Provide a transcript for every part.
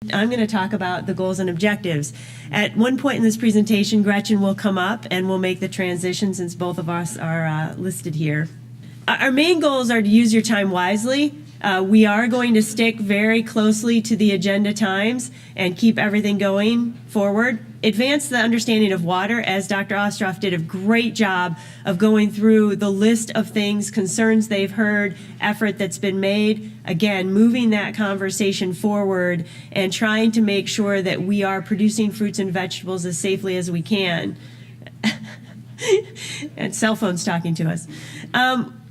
I'm going to talk about the goals and objectives. At one point in this presentation, Gretchen will come up and we'll make the transition since both of us are listed here. Our main goals are to use your time wisely. We are going to stick very closely to the agenda times and keep everything going forward. Advance the understanding of water, as Dr. Ostroff did a great job of going through the list of things, concerns they've heard, effort that's been made. Again, moving that conversation forward and trying to make sure that we are producing fruits and vegetables as safely as we can. And cell phones talking to us.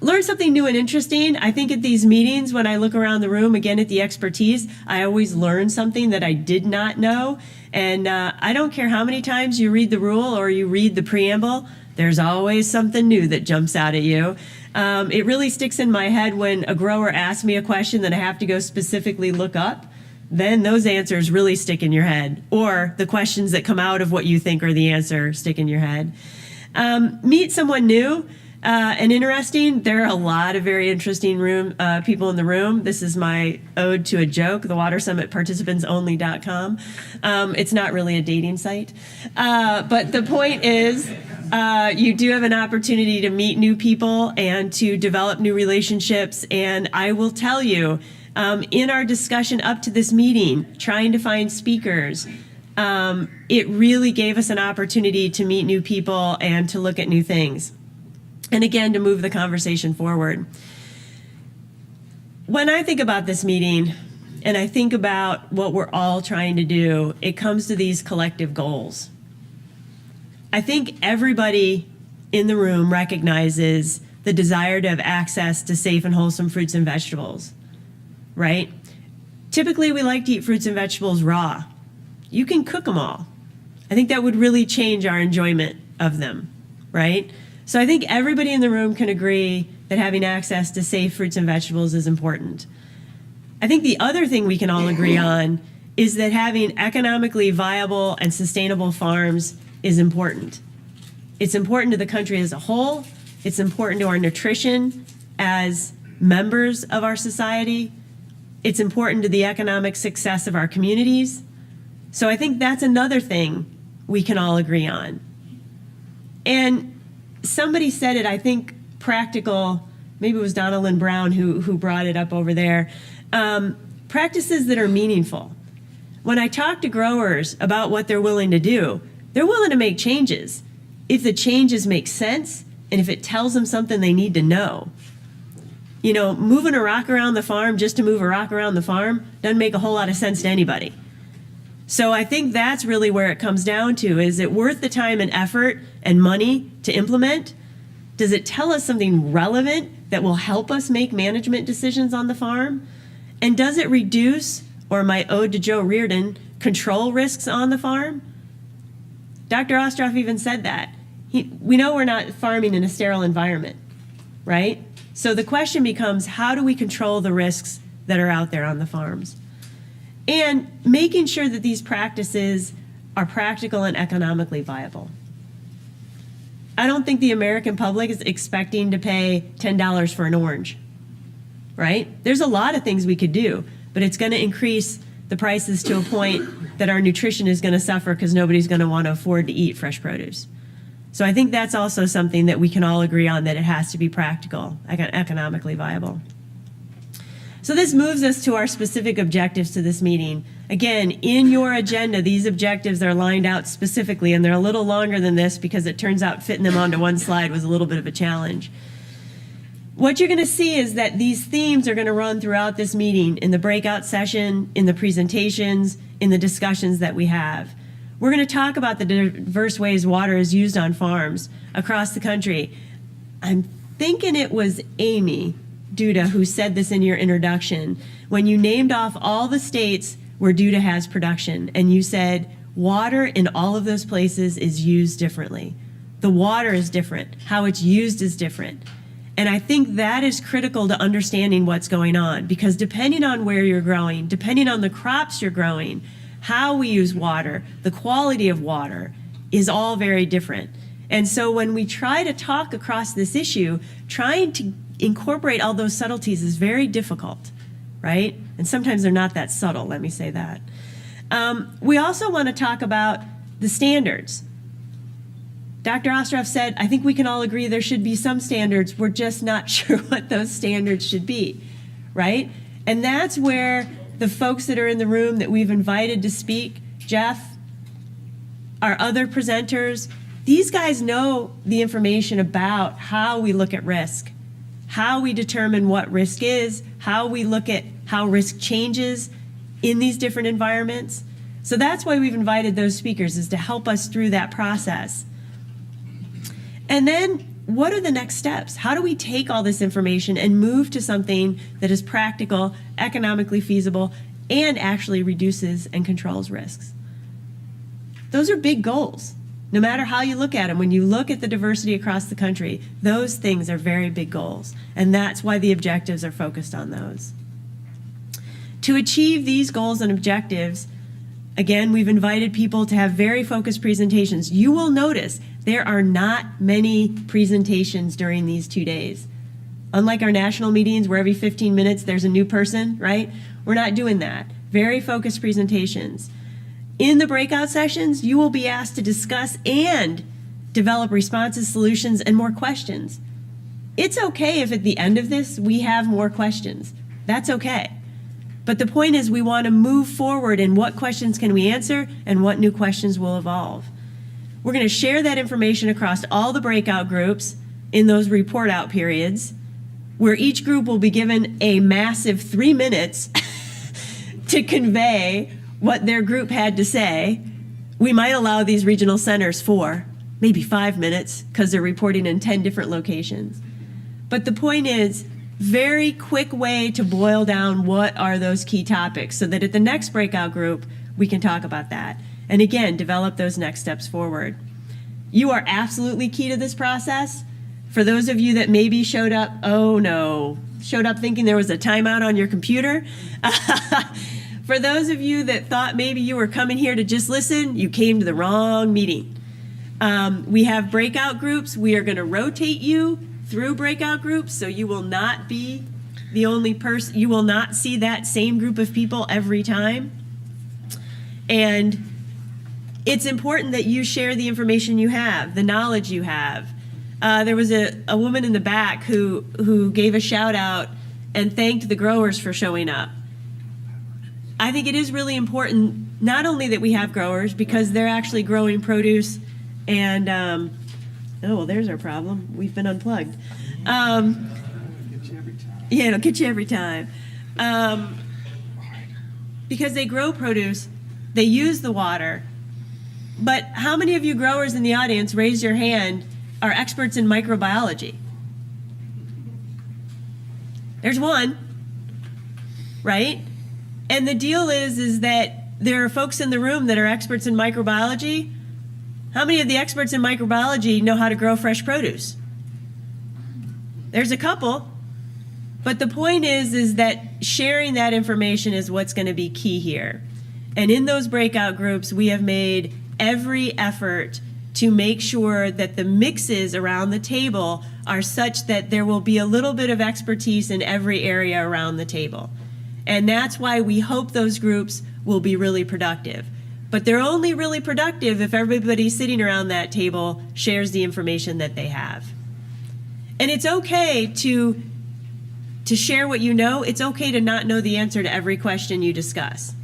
Learn something new and interesting. I think at these meetings, when I look around the room, again at the expertise, I always learn something that I did not know. And I don't care how many times you read the rule or you read the preamble, there's always something new that jumps out at you. It really sticks in my head when a grower asks me a question that I have to go specifically look up. Then those answers really stick in your head. Or the questions that come out of what you think are the answer stick in your head. Meet someone new and interesting. There are a lot of very interesting people in the room. This is my ode to a joke, the Water Summit participants-only.com. It's not really a dating site. But the point is, you do have an opportunity to meet new people and to develop new relationships. And I will tell you, in our discussion up to this meeting, trying to find speakers, it really gave us an opportunity to meet new people and to look at new things. And again, to move the conversation forward. When I think about this meeting and I think about what we're all trying to do, it comes to these collective goals. I think everybody in the room recognizes the desire to have access to safe and wholesome fruits and vegetables, right? Typically, we like to eat fruits and vegetables raw. You can cook them all. I think that would really change our enjoyment of them, right? So I think everybody in the room can agree that having access to safe fruits and vegetables is important. I think the other thing we can all agree on is that having economically viable and sustainable farms is important. It's important to the country as a whole. It's important to our nutrition as members of our society. It's important to the economic success of our communities. So I think that's another thing we can all agree on. And somebody said it, I think practical, maybe it was Donna Lynn Brown who brought it up over there, practices that are meaningful. When I talk to growers about what they're willing to do, they're willing to make changes if the changes make sense and if it tells them something they need to know. You know, moving a rock around the farm just to move a rock around the farm doesn't make a whole lot of sense to anybody. So I think that's really where it comes down to. Is it worth the time and effort and money to implement? Does it tell us something relevant that will help us make management decisions on the farm? And does it reduce, or my ode to Joe Reardon, control risks on the farm? Dr. Ostroff even said that. We know we're not farming in a sterile environment, right? So the question becomes, how do we control the risks that are out there on the farms? And making sure that these practices are practical and economically viable. I don't think the American public is expecting to pay $10 for an orange, right? There's a lot of things we could do, but it's going to increase the prices to a point that our nutrition is going to suffer because nobody's going to want to afford to eat fresh produce. So I think that's also something that we can all agree on, that it has to be practical, economically viable. So this moves us to our specific objectives to this meeting. Again, in your agenda, these objectives are lined out specifically, and they're a little longer than this because it turns out fitting them onto one slide was a little bit of a challenge. What you're going to see is that these themes are going to run throughout this meeting, in the breakout session, in the presentations, in the discussions that we have. We're going to talk about the diverse ways water is used on farms across the country. I'm thinking it was Amy Duda who said this in your introduction, when you named off all the states where Duda has production, and you said water in all of those places is used differently. The water is different. How it's used is different. And I think that is critical to understanding what's going on, because depending on where you're growing, depending on the crops you're growing, how we use water, the quality of water is all very different. And so when we try to talk across this issue, trying to incorporate all those subtleties is very difficult, right? And sometimes they're not that subtle, let me say that. We also want to talk about the standards. Dr. Ostroff said, I think we can all agree there should be some standards. We're just not sure what those standards should be, right? And that's where the folks that are in the room that we've invited to speak, Jeff, our other presenters, these guys know the information about how we look at risk, how we determine what risk is, how we look at how risk changes in these different environments. So that's why we've invited those speakers, is to help us through that process. And then what are the next steps? How do we take all this information and move to something that is practical, economically feasible, and actually reduces and controls risks? Those are big goals. No matter how you look at them, when you look at the diversity across the country, those things are very big goals. And that's why the objectives are focused on those. To achieve these goals and objectives, again, we've invited people to have very focused presentations. You will notice there are not many presentations during these 2 days. Unlike our national meetings where every 15 minutes there's a new person, right? We're not doing that. Very focused presentations. In the breakout sessions, you will be asked to discuss and develop responses, solutions, and more questions. It's okay if at the end of this we have more questions. That's okay. But the point is we want to move forward in what questions can we answer and what new questions will evolve. We're going to share that information across all the breakout groups in those report out periods, where each group will be given a massive 3 minutes to convey what their group had to say. We might allow these regional centers 4, maybe 5 minutes, because they're reporting in 10 different locations. But the point is, very quick way to boil down what are those key topics so that at the next breakout group, we can talk about that. And again, develop those next steps forward. You are absolutely key to this process. For those of you that maybe showed up thinking there was a timeout on your computer. For those of you that thought maybe you were coming here to just listen, you came to the wrong meeting. We have breakout groups. We are going to rotate you through breakout groups, so you will not be the only person. You will not see that same group of people every time. And it's important that you share the information you have, the knowledge you have. There was a woman in the back who gave a shout out and thanked the growers for showing up. I think it is really important not only that we have growers, because they're actually growing produce and, oh, well, there's our problem. We've been unplugged. Yeah, it'll get you every time. Because they grow produce, they use the water. But how many of you growers in the audience, raise your hand, are experts in microbiology? There's one, right? And the deal is that there are folks in the room that are experts in microbiology. How many of the experts in microbiology know how to grow fresh produce? There's a couple. But the point is that sharing that information is what's going to be key here. And in those breakout groups, we have made every effort to make sure that the mixes around the table are such that there will be a little bit of expertise in every area around the table. And that's why we hope those groups will be really productive. But they're only really productive if everybody sitting around that table shares the information that they have. And it's okay to share what you know. It's okay to not know the answer to every question you discuss.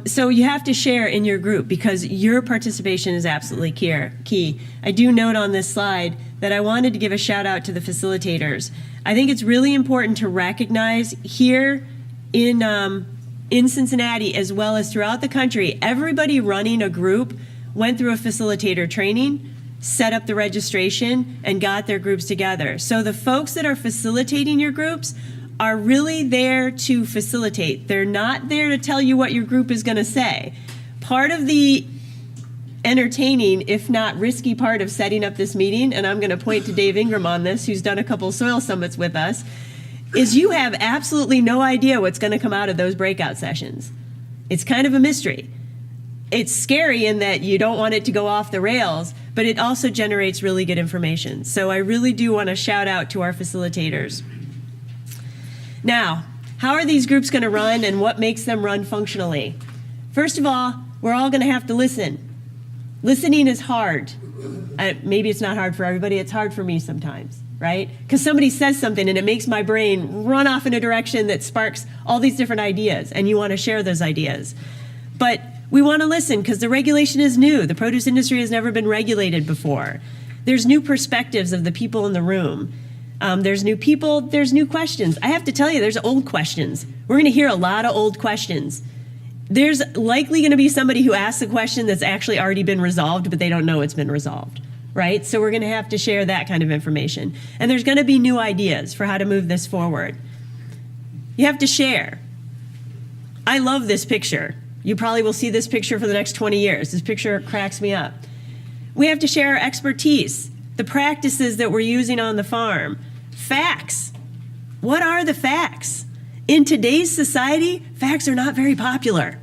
So you have to share in your group because your participation is absolutely key. I do note on this slide that I wanted to give a shout out to the facilitators. I think it's really important to recognize here in Cincinnati as well as throughout the country, everybody running a group went through a facilitator training, set up the registration, and got their groups together. So the folks that are facilitating your groups are really there to facilitate. They're not there to tell you what your group is going to say. Part of the entertaining, if not risky part of setting up this meeting, and I'm going to point to Dave Ingram on this, who's done a couple soil summits with us, is you have absolutely no idea what's going to come out of those breakout sessions. It's kind of a mystery. It's scary in that you don't want it to go off the rails, but it also generates really good information. So I really do want to shout out to our facilitators. Now, how are these groups going to run and what makes them run functionally? First of all, we're all going to have to listen. Listening is hard. Maybe it's not hard for everybody. It's hard for me sometimes, right? Because somebody says something and it makes my brain run off in a direction that sparks all these different ideas, and you want to share those ideas. But we want to listen because the regulation is new. The produce industry has never been regulated before. There's new perspectives of the people in the room. There's new people, there's new questions. I have to tell you, there's old questions. We're going to hear a lot of old questions. There's likely going to be somebody who asks a question that's actually already been resolved, but they don't know it's been resolved, right? So we're going to have to share that kind of information. And there's going to be new ideas for how to move this forward. You have to share. I love this picture. You probably will see this picture for the next 20 years. This picture cracks me up. We have to share our expertise, the practices that we're using on the farm. Facts. What are the facts? In today's society, facts are not very popular.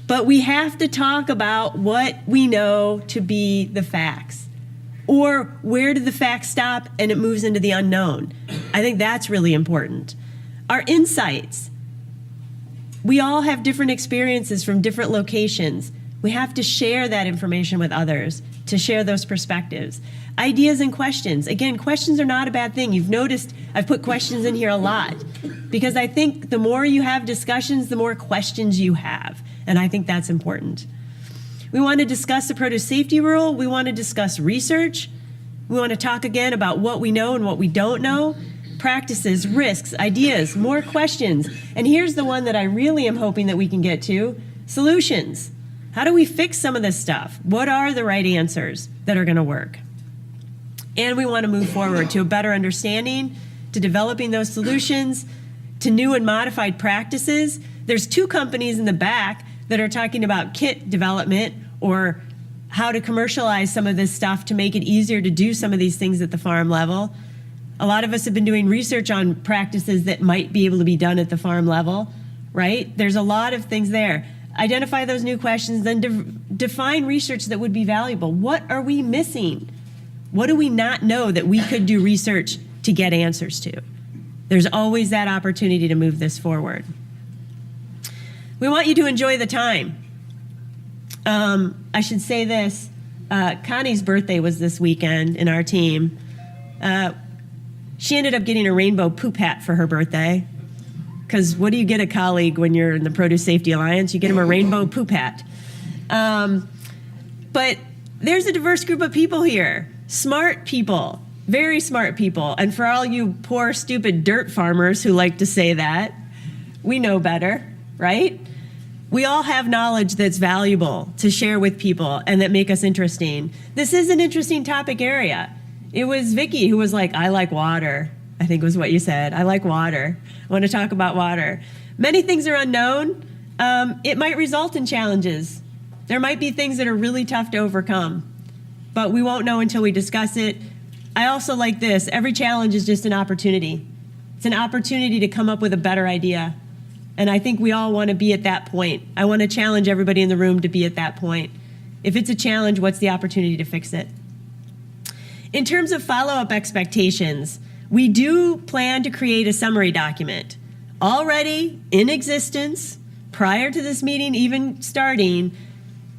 But we have to talk about what we know to be the facts. Or where do the facts stop and it moves into the unknown? I think that's really important. Our insights. We all have different experiences from different locations. We have to share that information with others to share those perspectives. Ideas and questions. Again, questions are not a bad thing. You've noticed I've put questions in here a lot because I think the more you have discussions, the more questions you have. And I think that's important. We want to discuss the produce safety rule. We want to discuss research. We want to talk again about what we know and what we don't know. Practices, risks, ideas, more questions. And here's the one that I really am hoping that we can get to, solutions. How do we fix some of this stuff? What are the right answers that are going to work? And we want to move forward to a better understanding, to developing those solutions, to new and modified practices. There's 2 companies in the back that are talking about kit development or how to commercialize some of this stuff to make it easier to do some of these things at the farm level. A lot of us have been doing research on practices that might be able to be done at the farm level, right? There's a lot of things there. Identify those new questions, then define research that would be valuable. What are we missing? What do we not know that we could do research to get answers to? There's always that opportunity to move this forward. We want you to enjoy the time. I should say this, Connie's birthday was this weekend in our team. She ended up getting a rainbow poop hat for her birthday. Because what do you get a colleague when you're in the Produce Safety Alliance? You get them a rainbow poop hat. But there's a diverse group of people here. Smart people, very smart people. And for all you poor, stupid dirt farmers who like to say that, we know better, right? We all have knowledge that's valuable to share with people and that make us interesting. This is an interesting topic area. It was Vicky who was like, I like water. I think was what you said. I like water. I want to talk about water. Many things are unknown. It might result in challenges. There might be things that are really tough to overcome, but we won't know until we discuss it. I also like this. Every challenge is just an opportunity. It's an opportunity to come up with a better idea. And I think we all want to be at that point. I want to challenge everybody in the room to be at that point. If it's a challenge, what's the opportunity to fix it? In terms of follow-up expectations, we do plan to create a summary document. Already in existence, prior to this meeting even starting,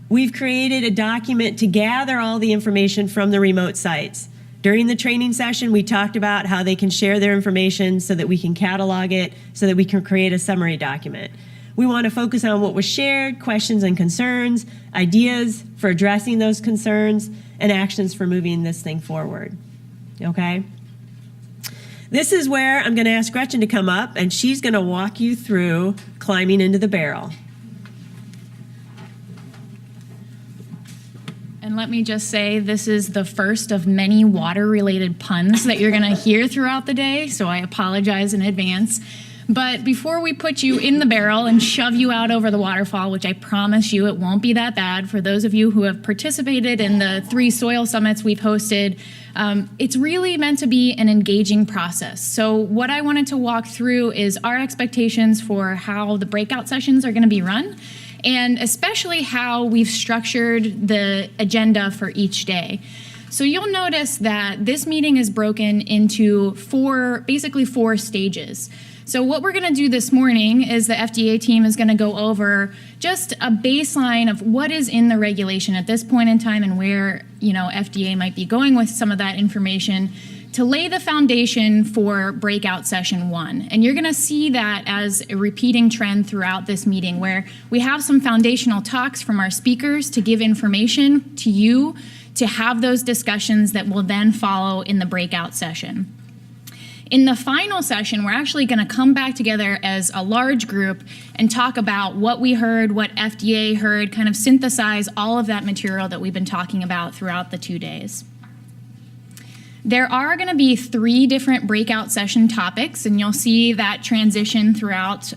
we've created a document to gather all the information from the remote sites. During the training session, we talked about how they can share their information so that we can catalog it, so that we can create a summary document. We want to focus on what was shared, questions and concerns, ideas for addressing those concerns, and actions for moving this thing forward. Okay? This is where I'm going to ask Gretchen to come up, and she's going to walk you through climbing into the barrel. And let me just say, this is the first of many water-related puns that you're going to hear throughout the day, so I apologize in advance. But before we put you in the barrel and shove you out over the waterfall, which I promise you it won't be that bad, for those of you who have participated in the 3 soil summits we've hosted, it's really meant to be an engaging process. So what I wanted to walk through is our expectations for how the breakout sessions are going to be run, and especially how we've structured the agenda for each day. So you'll notice that this meeting is broken into basically four stages. So what we're going to do this morning is the FDA team is going to go over just a baseline of what is in the regulation at this point in time and where, FDA might be going with some of that information to lay the foundation for breakout session 1. And you're going to see that as a repeating trend throughout this meeting, where we have some foundational talks from our speakers to give information to you to have those discussions that will then follow in the breakout session. In the final session, we're actually going to come back together as a large group and talk about what we heard, what FDA heard, kind of synthesize all of that material that we've been talking about throughout the 2 days. There are going to be 3 different breakout session topics, and you'll see that transition throughout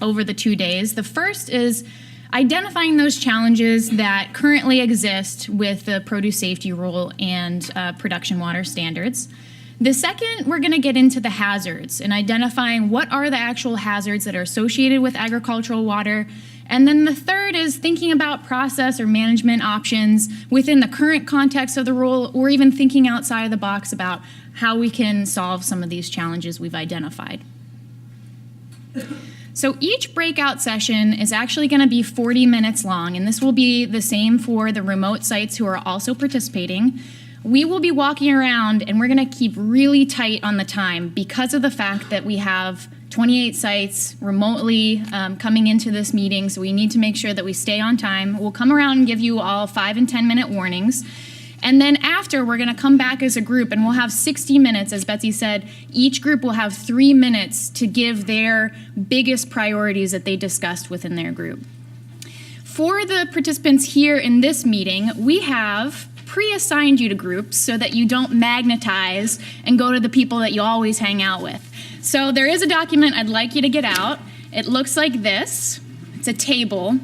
over the 2 days. The first is identifying those challenges that currently exist with the produce safety rule and production water standards. The second, we're going to get into the hazards and identifying what are the actual hazards that are associated with agricultural water. And then the third is thinking about process or management options within the current context of the rule, or even thinking outside of the box about how we can solve some of these challenges we've identified. So each breakout session is actually going to be 40 minutes long, and this will be the same for the remote sites who are also participating. We will be walking around, and we're going to keep really tight on the time because of the fact that we have 28 sites remotely coming into this meeting, so we need to make sure that we stay on time. We'll come around and give you all 5 and 10 minute warnings. And then after, we're going to come back as a group, and we'll have 60 minutes. As Betsy said, each group will have 3 minutes to give their biggest priorities that they discussed within their group. For the participants here in this meeting, we have pre-assigned you to groups so that you don't magnetize and go to the people that you always hang out with. So there is a document I'd like you to get out. It looks like this. It's a table.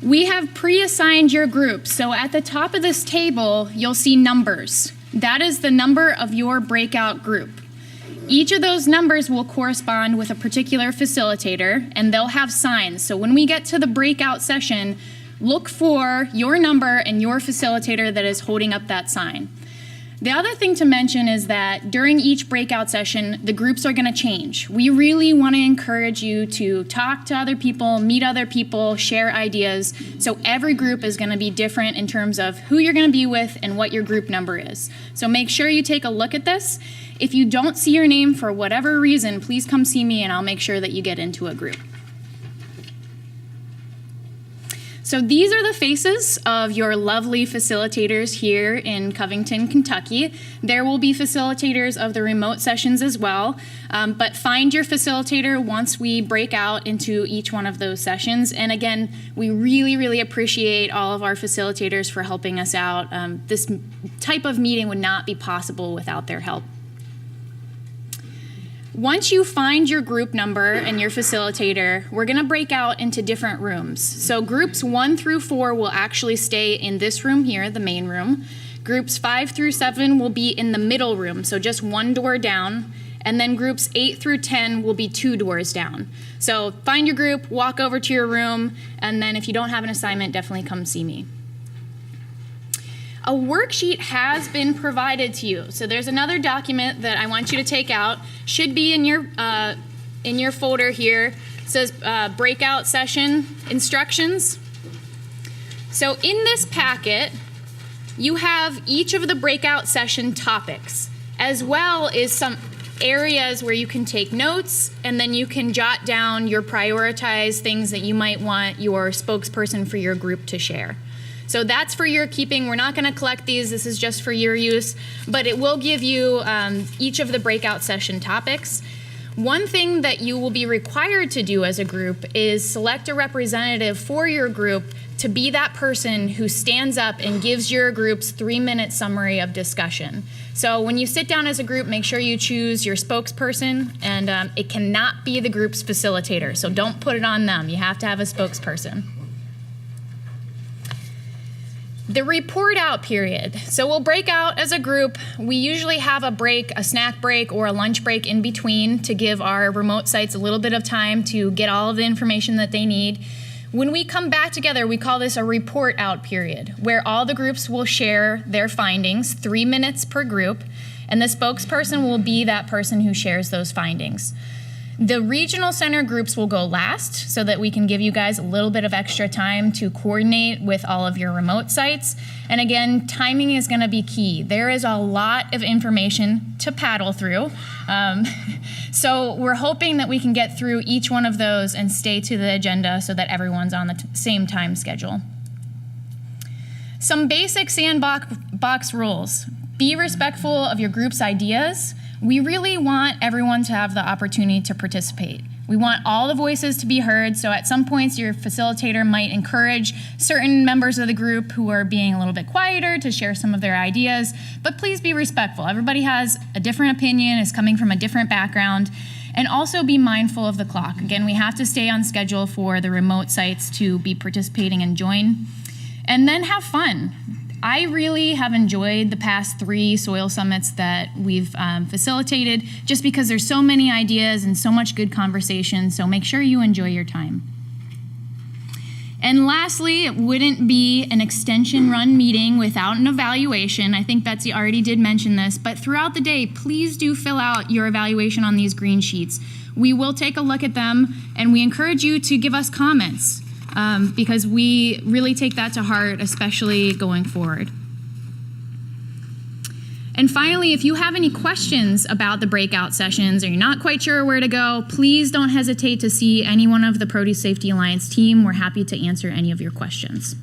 We have pre-assigned your groups. So at the top of this table, you'll see numbers. That is the number of your breakout group. Each of those numbers will correspond with a particular facilitator, and they'll have signs. So when we get to the breakout session, look for your number and your facilitator that is holding up that sign. The other thing to mention is that during each breakout session, the groups are going to change. We really want to encourage you to talk to other people, meet other people, share ideas. So every group is going to be different in terms of who you're going to be with and what your group number is. So make sure you take a look at this. If you don't see your name for whatever reason, please come see me and I'll make sure that you get into a group. So these are the faces of your lovely facilitators here in Covington, Kentucky. There will be facilitators of the remote sessions as well, but find your facilitator once we break out into each one of those sessions. And again, we really, really appreciate all of our facilitators for helping us out. This type of meeting would not be possible without their help. Once you find your group number and your facilitator, we're going to break out into different rooms. So groups 1 through 4 will actually stay in this room here, the main room. Groups 5 through 7 will be in the middle room, so just 1 door down. And then groups 8 through 10 will be 2 doors down. So find your group, walk over to your room, and then if you don't have an assignment, definitely come see me. A worksheet has been provided to you. So there's another document that I want you to take out. Should be in your folder here. It says breakout session instructions. So in this packet, you have each of the breakout session topics, as well as some areas where you can take notes, and then you can jot down your prioritized things that you might want your spokesperson for your group to share. So that's for your keeping. We're not going to collect these. This is just for your use, but it will give you each of the breakout session topics. One thing that you will be required to do as a group is select a representative for your group to be that person who stands up and gives your group's 3-minute summary of discussion. So when you sit down as a group, make sure you choose your spokesperson, and it cannot be the group's facilitator. So don't put it on them. You have to have a spokesperson. The report out period. So we'll break out as a group. We usually have a break, a snack break or a lunch break in between to give our remote sites a little bit of time to get all of the information that they need. When we come back together, we call this a report out period, where all the groups will share their findings, 3 minutes per group, and the spokesperson will be that person who shares those findings. The regional center groups will go last so that we can give you guys a little bit of extra time to coordinate with all of your remote sites. And again, timing is going to be key. There is a lot of information to paddle through. So we're hoping that we can get through each one of those and stay to the agenda so that everyone's on the same time schedule. Some basic sandbox rules. Be respectful of your group's ideas. We really want everyone to have the opportunity to participate. We want all the voices to be heard, so at some points your facilitator might encourage certain members of the group who are being a little bit quieter to share some of their ideas, but please be respectful. Everybody has a different opinion, is coming from a different background, and also be mindful of the clock. Again, we have to stay on schedule for the remote sites to be participating and join. And then have fun. I really have enjoyed the past 3 soil summits that we've facilitated just because there's so many ideas and so much good conversation, so make sure you enjoy your time. And lastly, it wouldn't be an extension run meeting without an evaluation. I think Betsy already did mention this, but throughout the day, please do fill out your evaluation on these green sheets. We will take a look at them and we encourage you to give us comments. Because we really take that to heart, especially going forward. And finally, if you have any questions about the breakout sessions or you're not quite sure where to go, please don't hesitate to see any one of the Produce Safety Alliance team. We're happy to answer any of your questions.